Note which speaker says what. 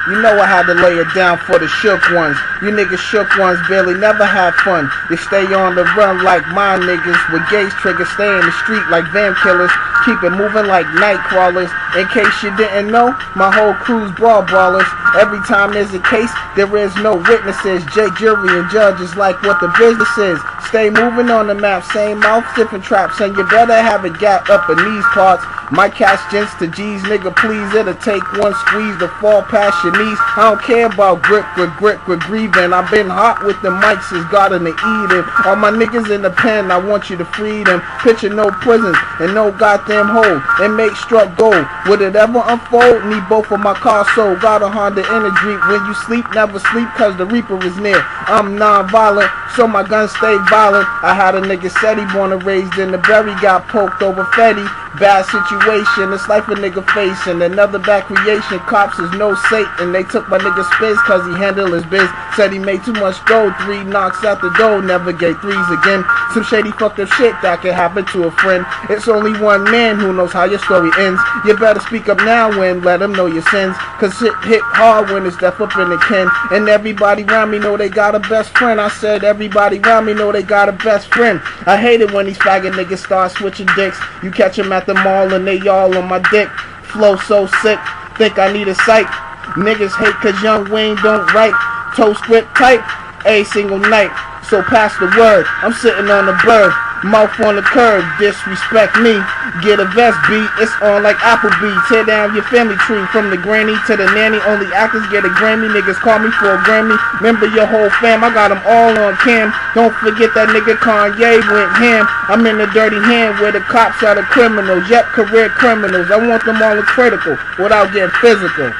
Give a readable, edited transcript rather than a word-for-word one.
Speaker 1: You know I had to lay it down for the shook ones. You niggas shook ones barely never had fun. You stay on the run like my niggas with gaze triggers. Stay in the street like van killers. Keep it moving like night crawlers. In case you didn't know, my whole crew's brawl brawlers. Every time there's a case, there is no witnesses. Jury, and judges like what the business is. Stay moving on the map, same mouth, different traps, and you better have a gap up in these parts. My cash gents to G's, nigga, please. It'll take one squeeze to fall past your knees. I don't care about grip, grieving. I've been hot with the mics since Garden of Eden. All my niggas in the pen, I want you to free them. Picture no prisons and no goddamn hole. And make struck gold. Would it ever unfold? Need both of my cars sold. Got a Honda Energy. When you sleep, never sleep, cause the Reaper is near. I'm non-violent, so my guns stay violent. I had a nigga said he born and raised in the berry, got poked over Fetty. Bad situation, it's life a nigga facing. Another bad creation, cops is no Satan. They took my nigga Spitz cause he handled his biz. Said he made too much dough, 3 knocks out the door, never gave threes again. Some shady fucked up shit that could happen to a friend. It's only one man who knows how your story ends. You better speak up now and let him know your sins. Cause it hit hard when it's death up in the kin. And everybody around me know they got a best friend. I said everybody around me know they got a best friend. I hate it when these faggot niggas start switching dicks. You catch them at the mall and they all on my dick. Flow so sick, think I need a psych. Niggas hate cause Young Wayne don't write. Toe script type, a single night. So pass the word, I'm sitting on the bird. Mouth on the curb, disrespect me. Get a vest beat, it's on like Applebee. Tear down your family tree from the granny to the nanny. Only actors get a Grammy, niggas call me for a Grammy. Remember your whole fam, I got them all on cam. Don't forget that nigga Kanye went ham. I'm in the dirty hand where the cops are the criminals. Yep, career criminals. I want them all in critical without getting physical.